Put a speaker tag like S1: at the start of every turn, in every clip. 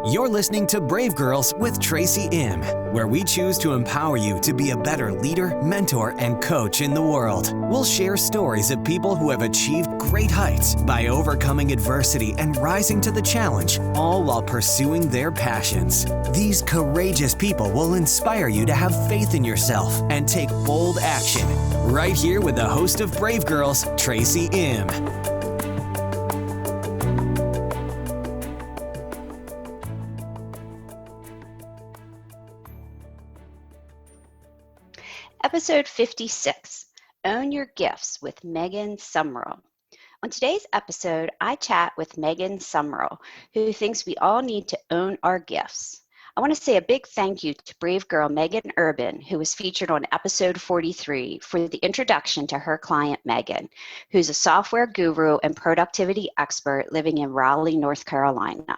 S1: You're listening to Brave Girls with Tracy M., where we choose to empower you to be a better leader, mentor, and coach in the world. We'll share stories of people who have achieved great heights by overcoming adversity and rising to the challenge, all while pursuing their passions. These courageous people will inspire you to have faith in yourself and take bold action. Right here with the host of Brave Girls, Tracy M.
S2: Episode 56, Own Your Gifts with Megan Sumrell. On today's episode, I chat with Megan Sumrell, who thinks we all need to own our gifts. I want to say a big thank you to brave girl Megan Urban, who was featured on episode 43 for the introduction to her client Megan, who's a software guru and productivity expert living in Raleigh, North Carolina.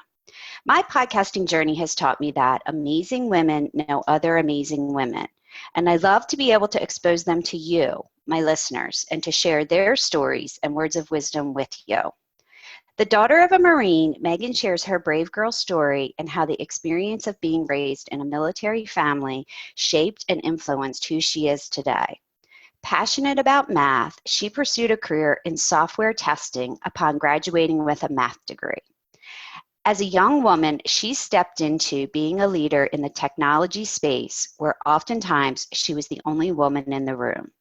S2: My podcasting journey has taught me that amazing women know other amazing women. And I love to be able to expose them to you, my listeners, and to share their stories and words of wisdom with you. The daughter of a Marine, Megan shares her brave girl story and how the experience of being raised in a military family shaped and influenced who she is today. Passionate about math, she pursued a career in software testing upon graduating with a math degree. As a young woman, she stepped into being a leader in the technology space where oftentimes she was the only woman in the room.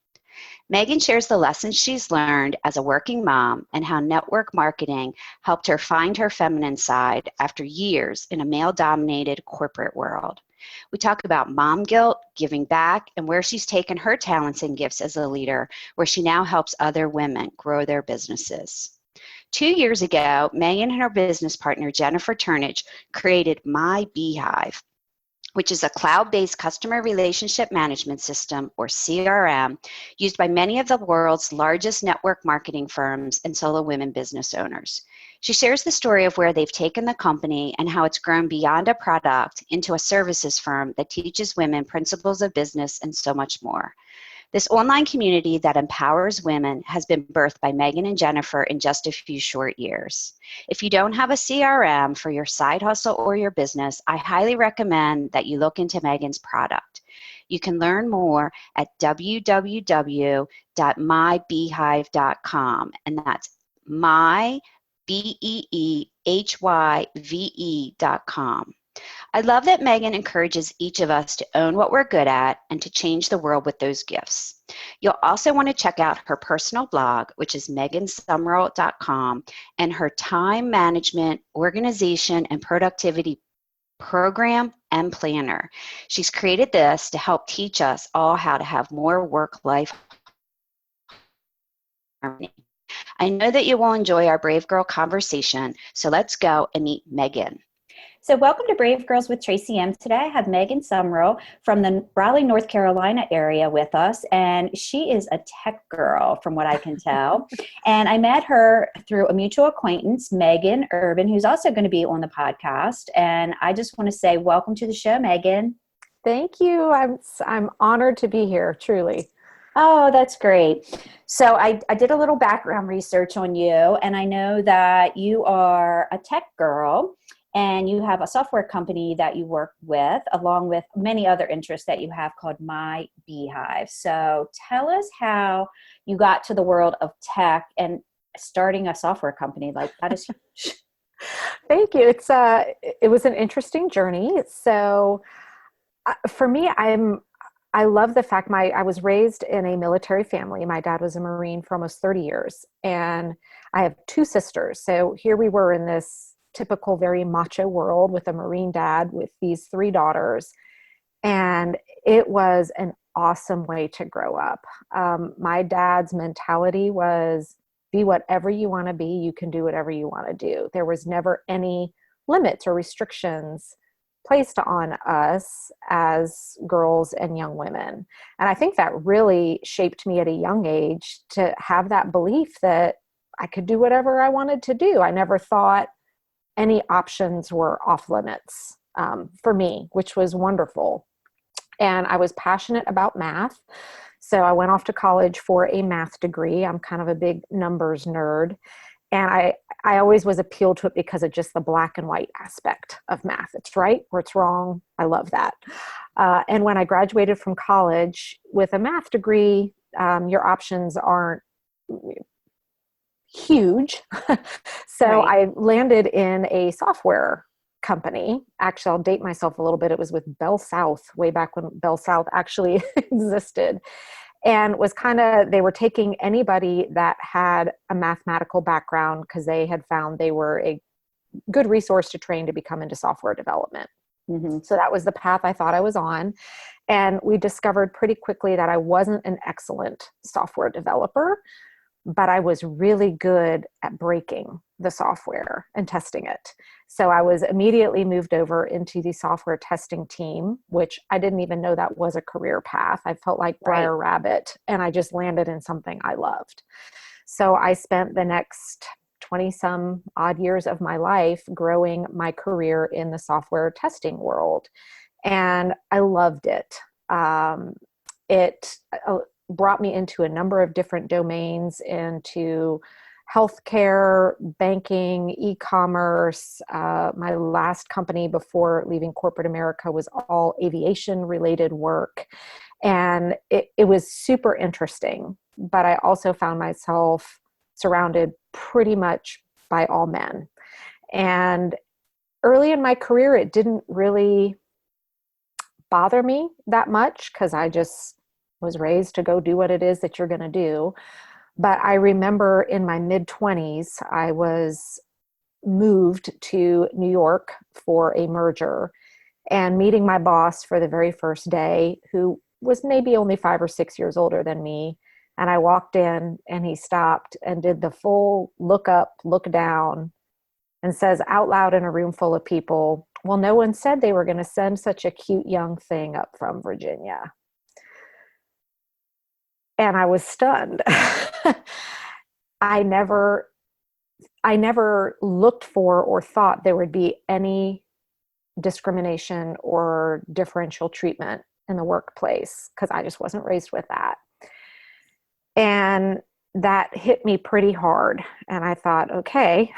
S2: Megan shares the lessons she's learned as a working mom and how network marketing helped her find her feminine side after years in a male-dominated corporate world. We talk about mom guilt, giving back, and where she's taken her talents and gifts as a leader, where she now helps other women grow their businesses. 2 years ago, Megan and her business partner, Jennifer Turnage, created My Beehive, which is a cloud-based customer relationship management system, or CRM, used by many of the world's largest network marketing firms and solo women business owners. She shares the story of where they've taken the company and how it's grown beyond a product into a services firm that teaches women principles of business and so much more. This online community that empowers women has been birthed by Megan and Jennifer in just a few short years. If you don't have a CRM for your side hustle or your business, I highly recommend that you look into Megan's product. You can learn more at www.mybeehive.com, and that's beehive.com. I love that Megan encourages each of us to own what we're good at and to change the world with those gifts. You'll also want to check out her personal blog, which is megansumrell.com, and her time management, organization, and productivity program and planner. She's created this to help teach us all how to have more work-life harmony. I know that you will enjoy our Brave Girl conversation, so let's go and meet Megan. So welcome to Brave Girls with Tracy M. Today I have Megan Sumrell from the Raleigh, North Carolina area with us, and she is a tech girl from what I can tell. And I met her through a mutual acquaintance, Megan Urban, who's also going to be on the podcast. And I just want to say welcome to the show, Megan.
S3: Thank you. I'm honored to be here, truly.
S2: Oh, that's great. So I did a little background research on you, and I know that you are a tech girl. And you have a software company that you work with, along with many other interests that you have called My Beehive. So tell us how you got to the world of tech and starting a software company like that is huge.
S3: Thank you. It was an interesting journey. So for me, I love the fact I was raised in a military family. My dad was a Marine for almost 30 years, and I have 2 sisters. So here we were in this typical, very macho world with a Marine dad with these 3 daughters. And it was an awesome way to grow up. My dad's mentality was be whatever you want to be. You can do whatever you want to do. There was never any limits or restrictions placed on us as girls and young women. And I think that really shaped me at a young age to have that belief that I could do whatever I wanted to do. I never thought any options were off limits for me, which was wonderful. And I was passionate about math. So I went off to college for a math degree. I'm kind of a big numbers nerd. And I always was appealed to it because of just the black and white aspect of math. It's right or it's wrong. I love that. And when I graduated from college with a math degree, your options aren't huge. So
S2: Right.
S3: I landed in a software company. Actually, I'll date myself a little bit. It was with Bell South way back when Bell South actually existed. And was they were taking anybody that had a mathematical background because they had found they were a good resource to train to become into software development.
S2: Mm-hmm.
S3: So that was the path I thought I was on. And we discovered pretty quickly that I wasn't an excellent software developer, but I was really good at breaking the software and testing it. So I was immediately moved over into the software testing team, which I didn't even know that was a career path. I felt like Briar Rabbit, and I just landed in something I loved. So I spent the next 20 some odd years of my life growing my career in the software testing world. And I loved it. It brought me into a number of different domains, into healthcare, banking, e-commerce. My last company before leaving corporate America was all aviation related work. And it was super interesting, but I also found myself surrounded pretty much by all men. And early in my career, it didn't really bother me that much because I just was raised to go do what it is that you're going to do. But I remember in my mid-20s, I was moved to New York for a merger and meeting my boss for the very first day, who was maybe only 5 or 6 years older than me. And I walked in and he stopped and did the full look up, look down, and says out loud in a room full of people, "Well, no one said they were going to send such a cute young thing up from Virginia." And I was stunned. I never looked for or thought there would be any discrimination or differential treatment in the workplace because I just wasn't raised with that. And that hit me pretty hard. And I thought, okay,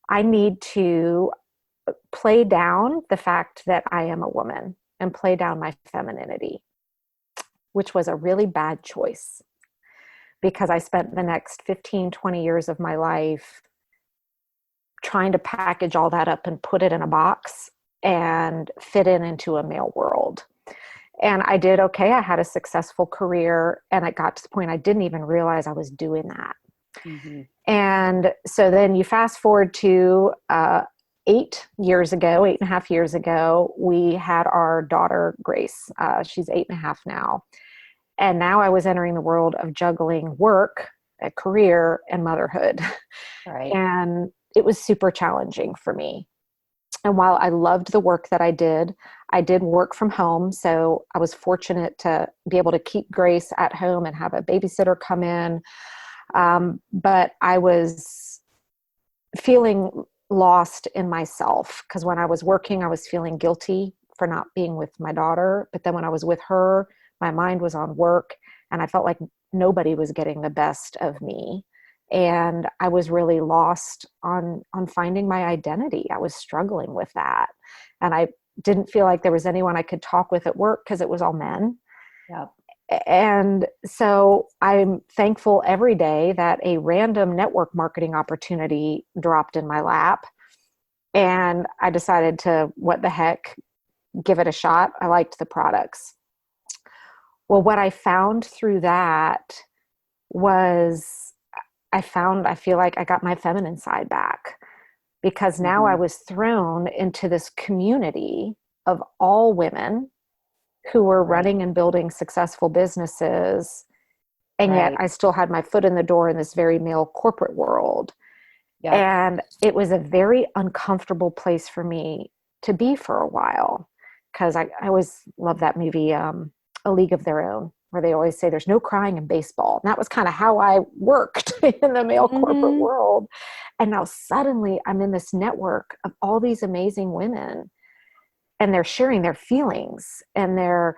S3: I need to play down the fact that I am a woman and play down my femininity, which was a really bad choice because I spent the next 15, 20 years of my life trying to package all that up and put it in a box and fit into a male world. And I did okay. I had a successful career, and it got to the point I didn't even realize I was doing that. Mm-hmm. And so then you fast forward to 8.5 years ago, we had our daughter, Grace. She's 8.5 now. And now I was entering the world of juggling work, a career, and motherhood.
S2: Right.
S3: And it was super challenging for me. And while I loved the work that I did work from home. So I was fortunate to be able to keep Grace at home and have a babysitter come in. But I was feeling lost in myself because when I was working, I was feeling guilty for not being with my daughter. But then when I was with her, my mind was on work and I felt like nobody was getting the best of me. And I was really lost on finding my identity. I was struggling with that. And I didn't feel like there was anyone I could talk with at work because it was all men.
S2: Yep.
S3: And so I'm thankful every day that a random network marketing opportunity dropped in my lap. And I decided to, what the heck, give it a shot. I liked the products. Well, what I found through that was I feel like I got my feminine side back because now I was thrown into this community of all women who were running and building successful businesses. And yet I still had my foot in the door in this very male corporate world. Yep. And it was a very uncomfortable place for me to be for a while because I always love that movie, A League of Their Own, where they always say there's no crying in baseball. And that was kind of how I worked in the male corporate world. And now suddenly I'm in this network of all these amazing women and they're sharing their feelings and they're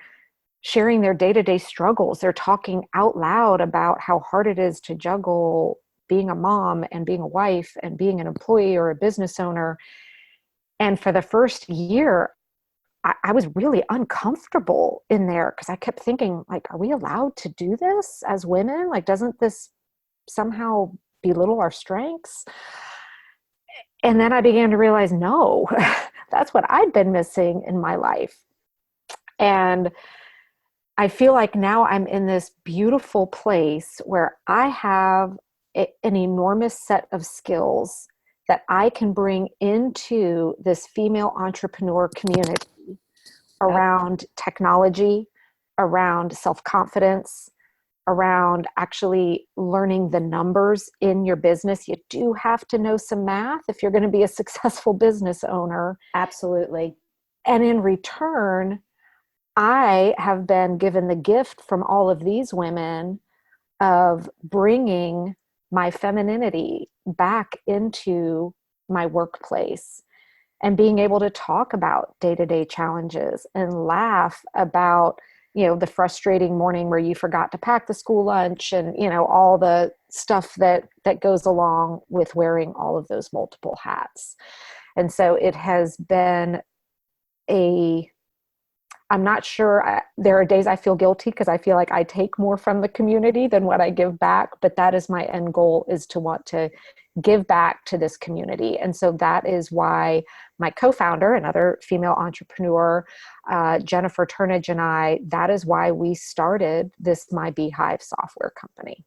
S3: sharing their day-to-day struggles. They're talking out loud about how hard it is to juggle being a mom and being a wife and being an employee or a business owner. And for the first year, I was really uncomfortable in there because I kept thinking, like, are we allowed to do this as women? Like, doesn't this somehow belittle our strengths? And then I began to realize, no, that's what I'd been missing in my life. And I feel like now I'm in this beautiful place where I have an enormous set of skills that I can bring into this female entrepreneur community around technology, around self-confidence, around actually learning the numbers in your business. You do have to know some math if you're going to be a successful business owner.
S2: Absolutely.
S3: And in return, I have been given the gift from all of these women of bringing my femininity back into my workplace and being able to talk about day-to-day challenges and laugh about, the frustrating morning where you forgot to pack the school lunch and, all the stuff that goes along with wearing all of those multiple hats. And so it has been I'm not sure. There are days I feel guilty because I feel like I take more from the community than what I give back. But that is my end goal, is to want to give back to this community. And so that is why my co-founder, another female entrepreneur, Jennifer Turnage, and I, that is why we started this My Beehive software company.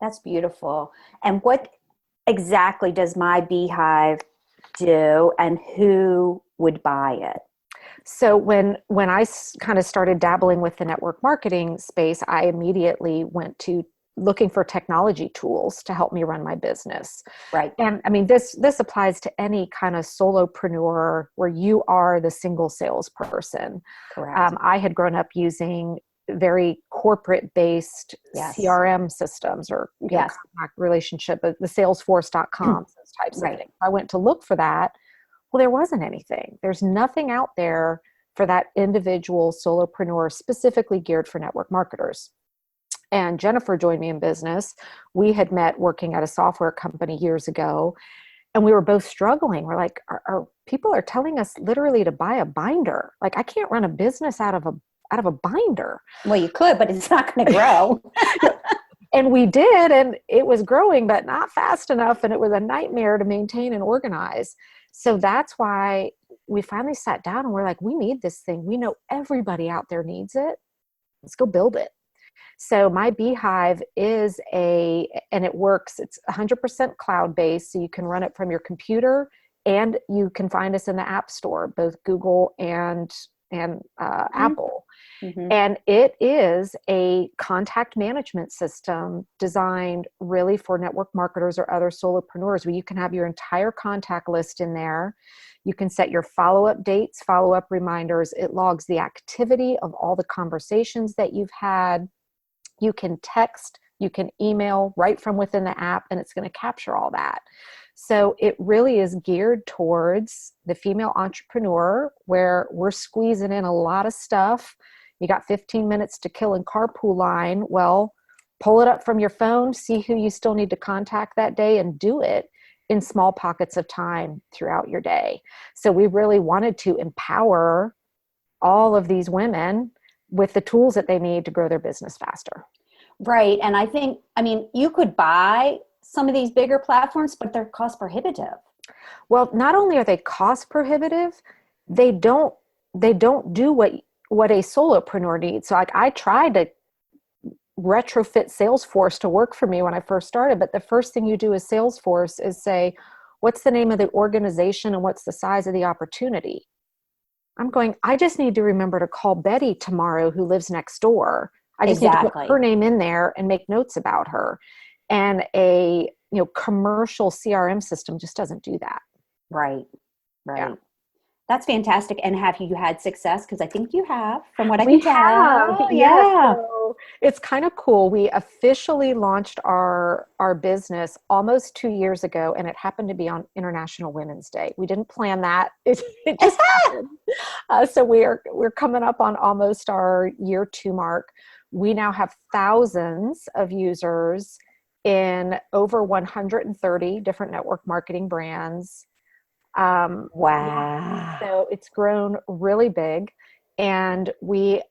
S2: That's beautiful. And what exactly does My Beehive do, and who would buy it?
S3: So when I kind of started dabbling with the network marketing space, I immediately went to looking for technology tools to help me run my business.
S2: Right.
S3: And I mean, this applies to any kind of solopreneur where you are the single salesperson.
S2: Correct.
S3: I had grown up using very corporate-based CRM systems or contact relationship, the Salesforce.com, those types of things. I went to look for that. Well, there wasn't anything. There's nothing out there for that individual solopreneur specifically geared for network marketers. And Jennifer joined me in business. We had met working at a software company years ago, and we were both struggling. We're like, our people are telling us literally to buy a binder. Like, I can't run a business out of a binder.
S2: Well, you could, but it's not going to grow.
S3: And we did, and it was growing, but not fast enough. And it was a nightmare to maintain and organize. So that's why we finally sat down and we're like, we need this thing. We know everybody out there needs it. Let's go build it. So My Beehive is and it works. It's 100% cloud-based. So you can run it from your computer, and you can find us in the App Store, both Google and Apple. Mm-hmm. And it is a contact management system designed really for network marketers or other solopreneurs, where you can have your entire contact list in there. You can set your follow-up dates, follow-up reminders. It logs the activity of all the conversations that you've had. You can text, you can email right from within the app, and it's going to capture all that. So it really is geared towards the female entrepreneur, where we're squeezing in a lot of stuff. You got 15 minutes to kill in carpool line. Well, pull it up from your phone, see who you still need to contact that day, and do it in small pockets of time throughout your day. So we really wanted to empower all of these women with the tools that they need to grow their business faster.
S2: Right. And I mean, you could buy some of these bigger platforms, but they're cost prohibitive.
S3: Well, not only are they cost prohibitive, they don't do what a solopreneur needs. So I tried to retrofit Salesforce to work for me when I first started, but the first thing you do as Salesforce is say, what's the name of the organization and what's the size of the opportunity? I'm going, I just need to remember to call Betty tomorrow, who lives next door. I just need to put her name in there and make notes about her. And a commercial CRM system just doesn't do that.
S2: Right.
S3: Yeah.
S2: That's fantastic. And have you had success? Because I think you have, from what I can tell.
S3: Yeah. So it's kind of cool. We officially launched our business almost 2 years ago, and it happened to be on International Women's Day. We didn't plan that. It just happened. So we're coming up on almost our year 2 mark. We now have thousands of users in over 130 different network marketing brands.
S4: Wow.
S3: So it's grown really big, and we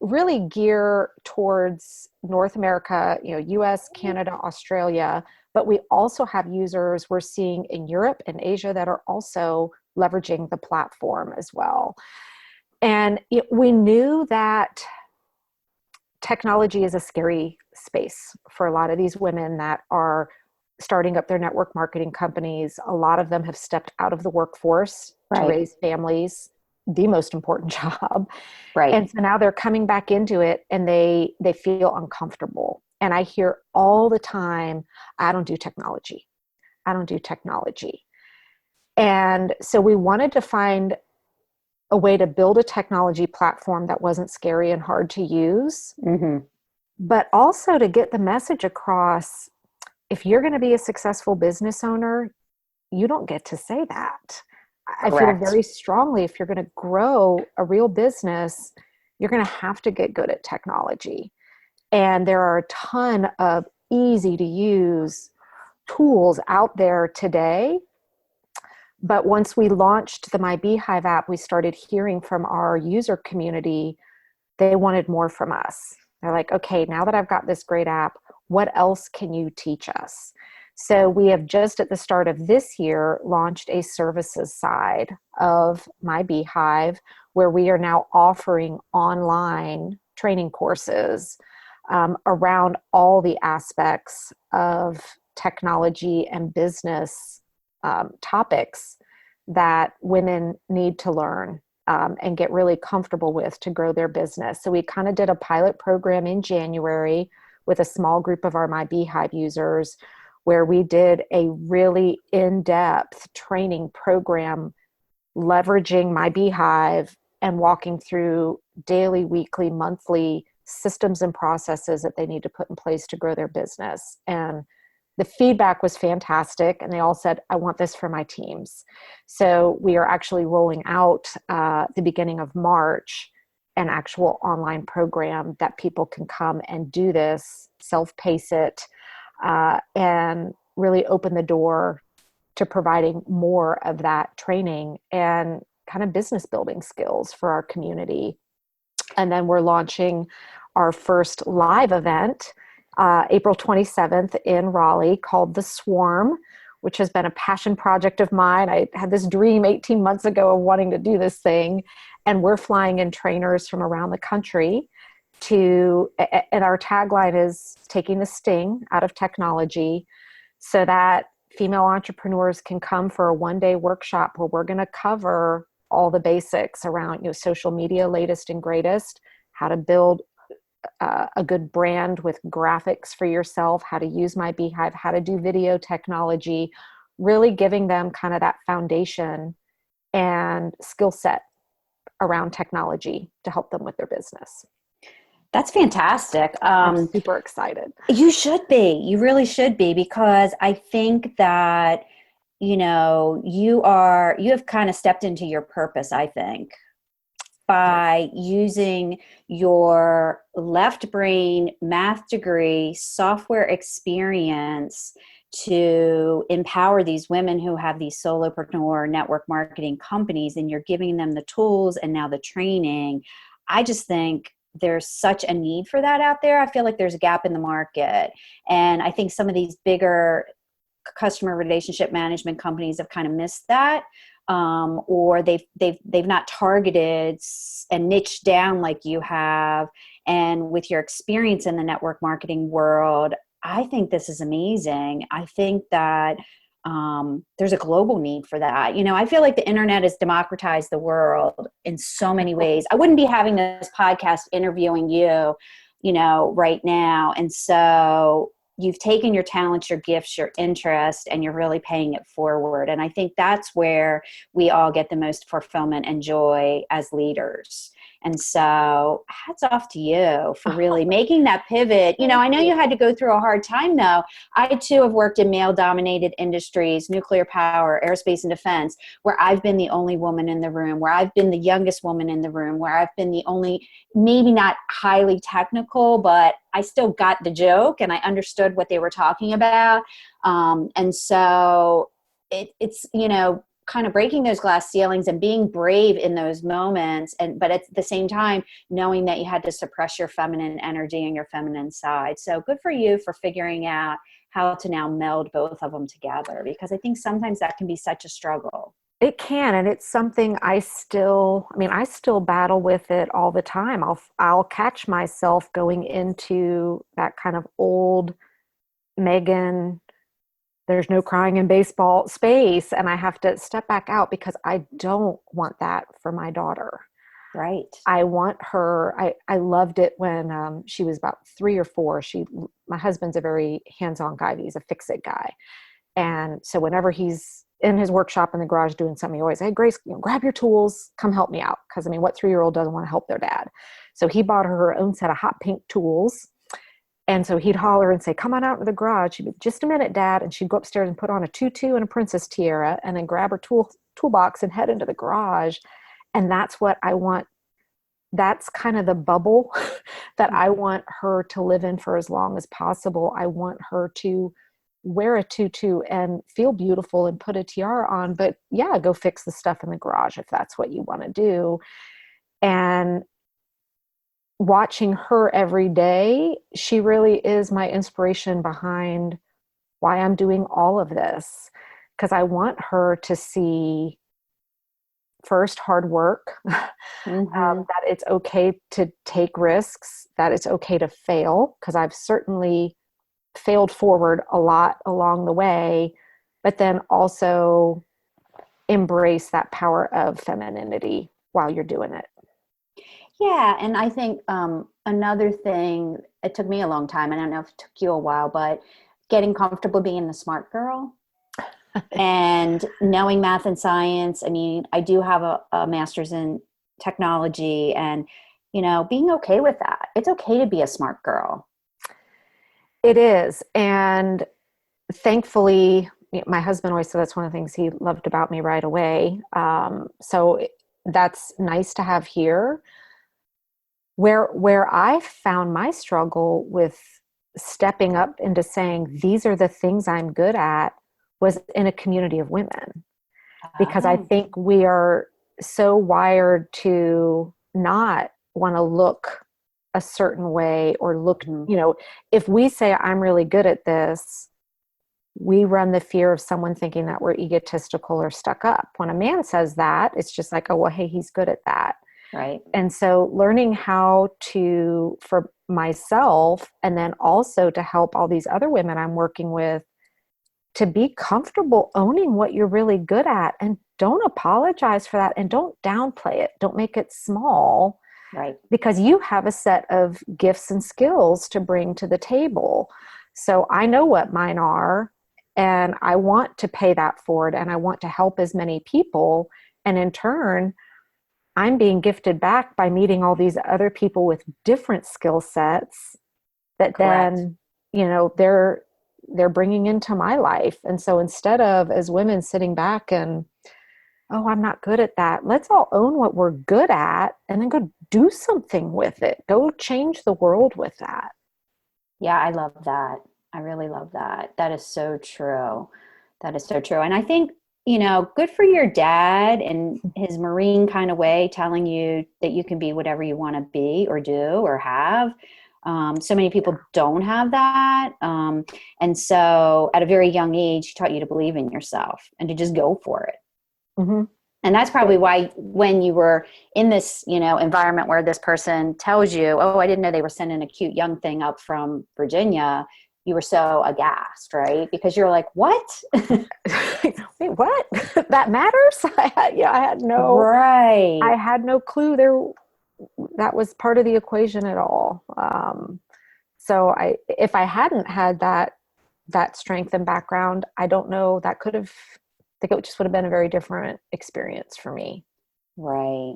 S3: really gear towards North America, US, Canada, Australia, but we also have users we're seeing in Europe and Asia that are also leveraging the platform as well. And we knew that technology is a scary space for a lot of these women that are starting up their network marketing companies. A lot of them have stepped out of the workforce to raise families, the most important job.
S4: Right.
S3: And so now they're coming back into it, and they feel uncomfortable. And I hear all the time, I don't do technology. I don't do technology. And so we wanted to find a way to build a technology platform that wasn't scary and hard to use, but also to get the message across. If you're going to be a successful business owner, you don't get to say that. I feel very strongly, if you're going to grow a real business, you're going to have to get good at technology. And there are a ton of easy to use tools out there today. But once we launched the My Beehive app, we started hearing from our user community, they wanted more from us. They're like, okay, now that I've got this great app, what else can you teach us? So we have just at the start of this year launched a services side of My Beehive, where we are now offering online training courses around all the aspects of technology and business topics that women need to learn and get really comfortable with to grow their business. So we kind of did a pilot program in January with a small group of our My Beehive users, where we did a really in-depth training program leveraging My Beehive and walking through daily, weekly, monthly systems and processes that they need to put in place to grow their business. And the feedback was fantastic, and they all said, I want this for my teams. So we are actually rolling out the beginning of March an actual online program that people can come and do this, self-pace it, and really open the door to providing more of that training and kind of business building skills for our community. And then we're launching our first live event April 27th in Raleigh, called The Swarm, which has been a passion project of mine. I had this dream 18 months ago of wanting to do this thing, and we're flying in trainers from around the country and our tagline is taking the sting out of technology so that female entrepreneurs can come for a one-day workshop where we're going to cover all the basics around, social media, latest and greatest, how to build a good brand with graphics for yourself, how to use My Beehive, how to do video technology, really giving them kind of that foundation and skill set around technology to help them with their business.
S4: That's fantastic.
S3: I'm super excited.
S4: You should be. You really should be, because I think that, you have kind of stepped into your purpose, I think, by using your left brain math degree, software experience to empower these women who have these solopreneur network marketing companies, and you're giving them the tools and now the training. I just think there's such a need for that out there. I feel like there's a gap in the market. And I think some of these bigger customer relationship management companies have kind of missed that. Or they've not targeted and niched down like you have. And with your experience in the network marketing world, I think this is amazing. I think that there's a global need for that. I feel like the internet has democratized the world in so many ways. I wouldn't be having this podcast interviewing you, right now. And so you've taken your talents, your gifts, your interest, and you're really paying it forward. And I think that's where we all get the most fulfillment and joy as leaders. And so hats off to you for really making that pivot. I know you had to go through a hard time, though. I, too, have worked in male-dominated industries, nuclear power, aerospace and defense, where I've been the only woman in the room, where I've been the youngest woman in the room, where I've been the only, maybe not highly technical, but I still got the joke and I understood what they were talking about. And so it's, kind of breaking those glass ceilings and being brave in those moments. But at the same time, knowing that you had to suppress your feminine energy and your feminine side. So good for you for figuring out how to now meld both of them together, because I think sometimes that can be such a struggle.
S3: It can, and it's something I still battle with it all the time. I'll catch myself going into that kind of old Megan, there's no crying in baseball space, and I have to step back out because I don't want that for my daughter.
S4: Right.
S3: I want her, I loved it when she was about 3 or 4. My husband's a very hands-on guy. He's a fix-it guy. And so whenever he's in his workshop in the garage doing something, he always, hey, Grace, grab your tools, come help me out. Because, what 3-year-old doesn't want to help their dad? So he bought her own set of hot pink tools. And so he'd holler and say, come on out to the garage. She'd be, just a minute, Dad. And she'd go upstairs and put on a tutu and a princess tiara and then grab her toolbox and head into the garage. And that's what I want. That's kind of the bubble that I want her to live in for as long as possible. I want her to wear a tutu and feel beautiful and put a tiara on, but yeah, go fix the stuff in the garage if that's what you want to do. And watching her every day, she really is my inspiration behind why I'm doing all of this. Because I want her to see, first, hard work, that it's okay to take risks, that it's okay to fail, because I've certainly failed forward a lot along the way, but then also embrace that power of femininity while you're doing it.
S4: Yeah. And I think another thing, it took me a long time, and I don't know if it took you a while, but getting comfortable being the smart girl and knowing math and science. I do have a master's in technology, and, being okay with that. It's okay to be a smart girl.
S3: It is. And thankfully, my husband always said that's one of the things he loved about me right away. So that's nice to have here. Where I found my struggle with stepping up into saying, these are the things I'm good at, was in a community of women. Because I think we are so wired to not want to look a certain way or look, if we say I'm really good at this, we run the fear of someone thinking that we're egotistical or stuck up. When a man says that, it's just like, oh, well, hey, he's good at that.
S4: Right.
S3: And so learning how to, for myself, and then also to help all these other women I'm working with, to be comfortable owning what you're really good at, and don't apologize for that, and don't downplay it. Don't make it small.
S4: Right.
S3: Because you have a set of gifts and skills to bring to the table. So I know what mine are, and I want to pay that forward, and I want to help as many people. And in turn, I'm being gifted back by meeting all these other people with different skill sets that
S4: Correct.
S3: then, they're bringing into my life. And so instead of, as women, sitting back and, oh, I'm not good at that, let's all own what we're good at and then go do something with it. Go change the world with that.
S4: Yeah, I love that. I really love that. That is so true. That is so true. And I think, good for your dad in his Marine kind of way, telling you that you can be whatever you want to be or do or have. So many people don't have that. And so at a very young age, he taught you to believe in yourself and to just go for it.
S3: Mm-hmm.
S4: And that's probably why when you were in this, environment where this person tells you, oh, I didn't know they were sending a cute young thing up from Virginia, you were so aghast, right? Because you're like, what?
S3: Wait, what? That matters? I had no clue there that was part of the equation at all. So if I hadn't had that strength and background, I don't know, I think it just would have been a very different experience for me.
S4: Right.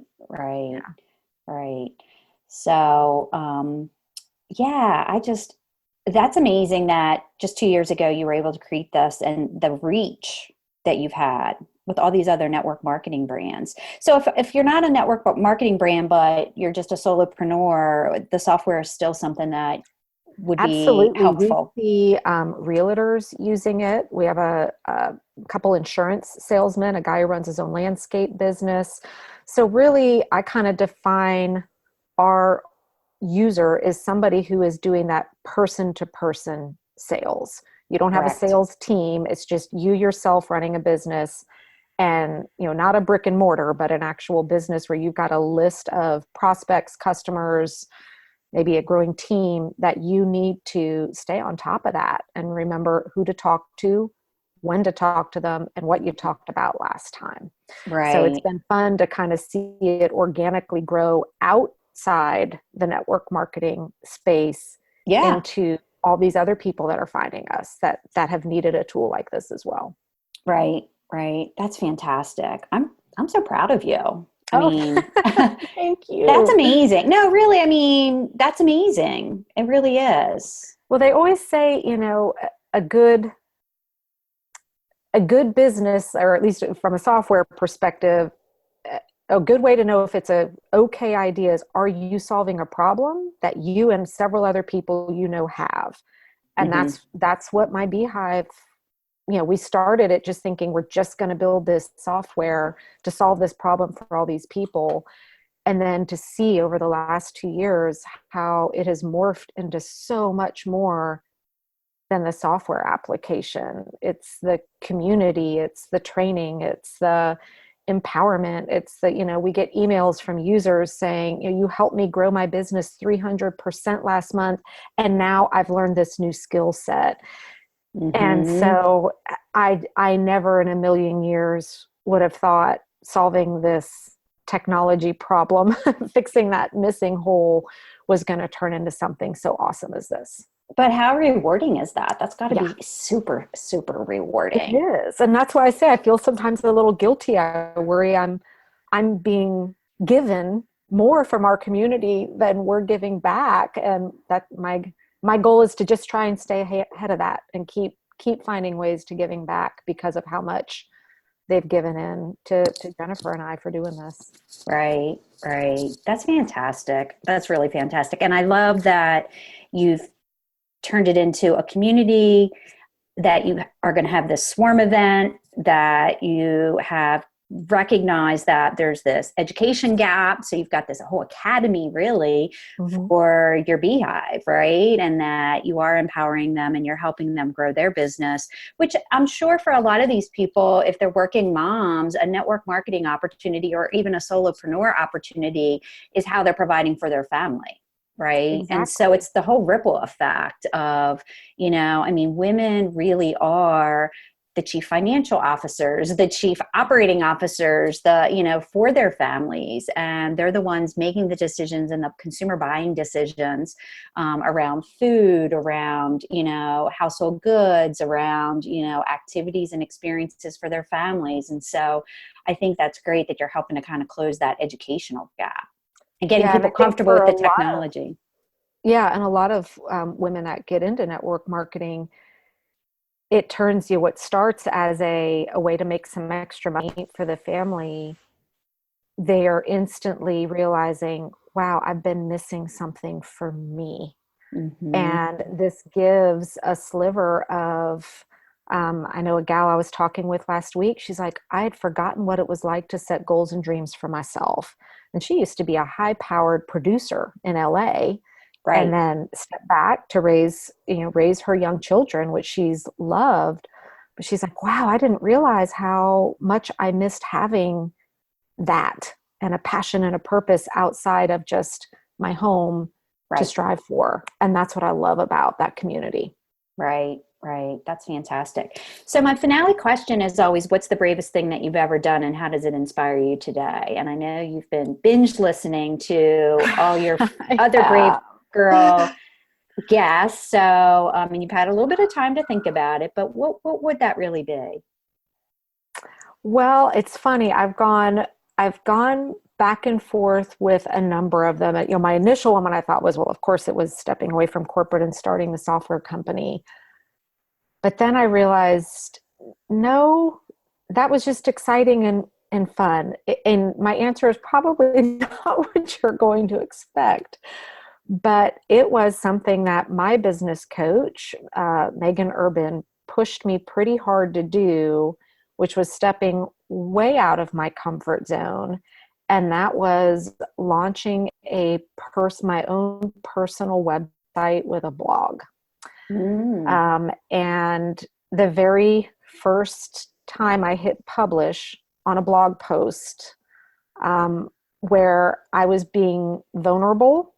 S4: So, that's amazing that just 2 years ago you were able to create this, and the reach that you've had with all these other network marketing brands. So if you're not a network marketing brand, but you're just a solopreneur, the software is still something that would be
S3: Absolutely. We
S4: helpful.
S3: see realtors using it. We have a couple insurance salesmen, a guy who runs his own landscape business. So really, I kind of define our user as somebody who is doing that person-to-person sales. You don't have a
S4: Correct.
S3: sales team. It's just you yourself running a business, and not a brick and mortar, but an actual business where you've got a list of prospects, customers, maybe a growing team, that you need to stay on top of that and remember who to talk to, when to talk to them, and what you talked about last time. So it's
S4: Right.
S3: been fun to kind of see it organically grow outside the network marketing space
S4: Yeah.
S3: into all these other people that are finding us that have needed a tool like this as well.
S4: Right. Right. That's fantastic. I'm so proud of you. I
S3: Oh,
S4: mean,
S3: thank
S4: that's
S3: you.
S4: amazing. No, really, I mean, that's amazing. It really is.
S3: Well, they always say, a good business, or at least from a software perspective, a good way to know if it's a okay idea is, are you solving a problem that you and several other people have? And
S4: Hmm.
S3: that's what my beehive, we started it just thinking we're just going to build this software to solve this problem for all these people. And then to see over the last 2 years how it has morphed into so much more than the software application. It's the community, it's the training, it's the empowerment. It's the, we get emails from users saying, you helped me grow my business 300% last month, and now I've learned this new skill set. And
S4: Hmm.
S3: so I never in a million years would have thought solving this technology problem, fixing that missing hole, was going to turn into something so awesome as this.
S4: But how rewarding is that? That's got to
S3: Yeah,
S4: be super, super
S3: it
S4: rewarding.
S3: is. And that's why I say I feel sometimes a little guilty. I worry I'm being given more from our community than we're giving back. And that my goal is to just try and stay ahead of that and keep finding ways to giving back because of how much they've given in to Jennifer and I for doing this.
S4: Right, right. That's fantastic. That's really fantastic. And I love that you've turned it into a community, that you are going to have this swarm event, that you have recognized that there's this education gap. So you've got this whole academy really
S3: Mm-hmm.
S4: for your beehive, right? And that you are empowering them and you're helping them grow their business, which I'm sure for a lot of these people, if they're working moms, a network marketing opportunity or even a solopreneur opportunity is how they're providing for their family. Right. And so
S3: Exactly.
S4: it's the whole ripple effect of, I mean, women really are the chief financial officers, the chief operating officers, for their families. And they're the ones making the decisions and the consumer buying decisions around food, around, household goods, around, activities and experiences for their families. And so I think that's great that you're helping to kind of close that educational gap and getting
S3: Yeah, and
S4: people
S3: I think
S4: comfortable
S3: for
S4: with
S3: a
S4: the
S3: lot of
S4: technology.
S3: yeah, and a lot of women that get into network marketing, it turns you what starts as a way to make some extra money for the family. They are instantly realizing, wow, I've been missing something for me.
S4: Hmm.
S3: And this gives a sliver of, I know a gal I was talking with last week, she's like, I had forgotten what it was like to set goals and dreams for myself. And she used to be a high powered producer in LA, and
S4: Right.
S3: then step back to raise her young children, which she's loved. But she's like, wow, I didn't realize how much I missed having that and a passion and a purpose outside of just my home to
S4: Right.
S3: strive for. And that's what I love about that community.
S4: Right. Right. That's fantastic. So my finale question is always, what's the bravest thing that you've ever done and how does it inspire you today? And I know you've been binge listening to all your other brave
S3: Yeah.
S4: girl guests. So, and you've had a little bit of time to think about it, but what would that really be?
S3: Well, it's funny. I've gone back and forth with a number of them. My initial one I thought was, well, of course it was stepping away from corporate and starting the software company. But then I realized, no, that was just exciting and fun. And my answer is probably not what you're going to expect. But it was something that my business coach, Megan Urban, pushed me pretty hard to do, which was stepping way out of my comfort zone. And that was launching my own personal website with a blog. And the very first time I hit publish on a blog post, where I was being vulnerable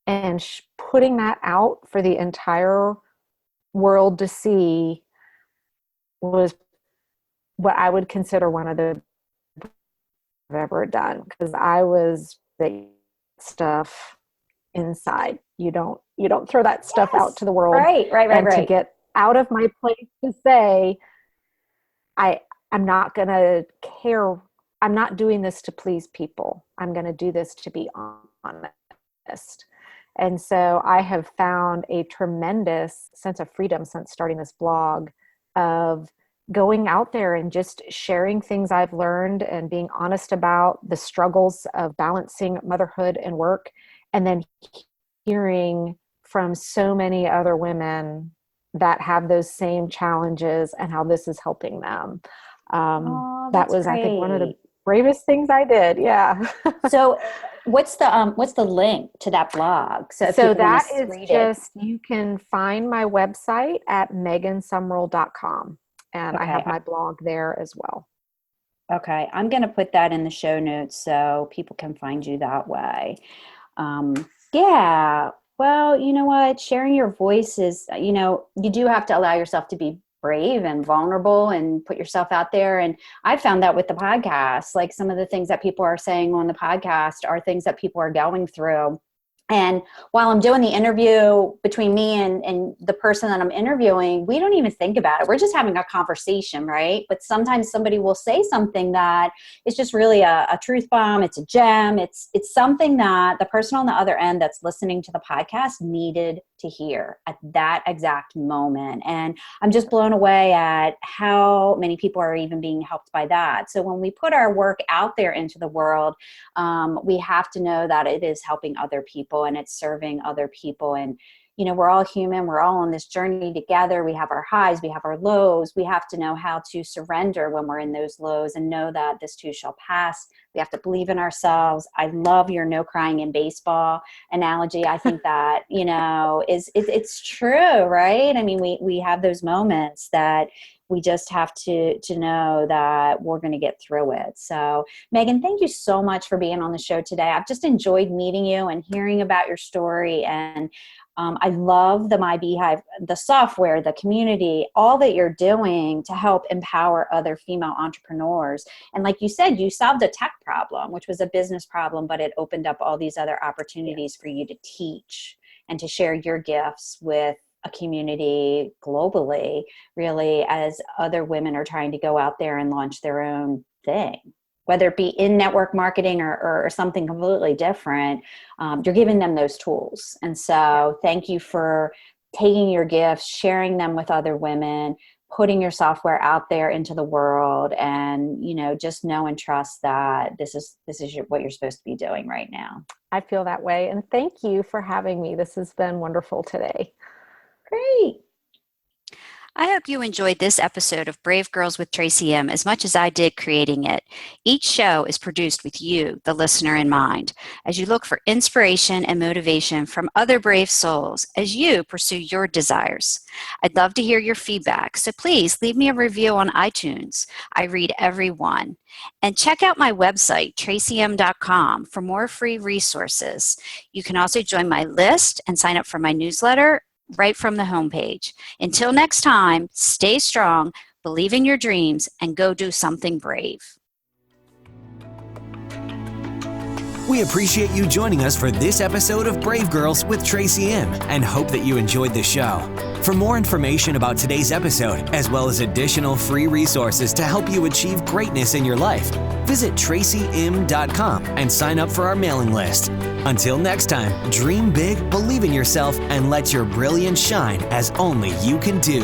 S3: and putting that out for the entire world to see, was what I would consider one of the best I've ever done, because I was the stuff inside. You don't throw that stuff out to the world.
S4: Right.
S3: To get out of my place to say, I'm not going to care. I'm not doing this to please people. I'm going to do this to be honest. And so I have found a tremendous sense of freedom since starting this blog, of going out there and just sharing things I've learned and being honest about the struggles of balancing motherhood and work, and then hearing from so many other women that have those same challenges and how this is helping them. That was, great. I think, one of the bravest things I did. Yeah.
S4: So what's the link to that blog? So
S3: that is just, you can find my website at megansumrell.com. And I have my blog there as well.
S4: Okay. I'm going to put that in the show notes so people can find you that way. Yeah. Well, you know what? Sharing your voice is, you do have to allow yourself to be brave and vulnerable and put yourself out there. And I found that with the podcast, like some of the things that people are saying on the podcast are things that people are going through. And while I'm doing the interview between me and the person that I'm interviewing, we don't even think about it. We're just having a conversation, right? But sometimes somebody will say something that is just really a truth bomb. It's a gem. It's something that the person on the other end that's listening to the podcast needed to hear at that exact moment. And I'm just blown away at how many people are even being helped by that. So when we put our work out there into the world, we have to know that it is helping other people and it's serving other people. And, we're all human. We're all on this journey together. We have our highs, we have our lows. We have to know how to surrender when we're in those lows and know that this too shall pass. We have to believe in ourselves. I love your no crying in baseball analogy. I think that, it's true, right? I mean, we have those moments that we just have to know that we're going to get through it. So, Megan, thank you so much for being on the show today. I've just enjoyed meeting you and hearing about your story. And I love the My Beehive, the software, the community, all that you're doing to help empower other female entrepreneurs. And like you said, you solved a tech problem, which was a business problem, but it opened up all these other opportunities for you to teach and to share your gifts with a community globally, really, as other women are trying to go out there and launch their own thing, whether it be in network marketing or something completely different. You're giving them those tools. And so thank you for taking your gifts, sharing them with other women, putting your software out there into the world, and, just know and trust that this is what you're supposed to be doing right now.
S3: I feel that way. And thank you for having me. This has been wonderful today.
S4: Great.
S2: I hope you enjoyed this episode of Brave Girls with Tracy M. as much as I did creating it. Each show is produced with you, the listener, in mind, as you look for inspiration and motivation from other brave souls as you pursue your desires. I'd love to hear your feedback, so please leave me a review on iTunes. I read every one. And check out my website, tracym.com, for more free resources. You can also join my list and sign up for my newsletter right from the homepage. Until next time, stay strong, believe in your dreams, and go do something brave.
S1: We appreciate you joining us for this episode of Brave Girls with Tracy M. and hope that you enjoyed the show. For more information about today's episode, as well as additional free resources to help you achieve greatness in your life, visit tracym.com and sign up for our mailing list. Until next time, dream big, believe in yourself, and let your brilliance shine as only you can do.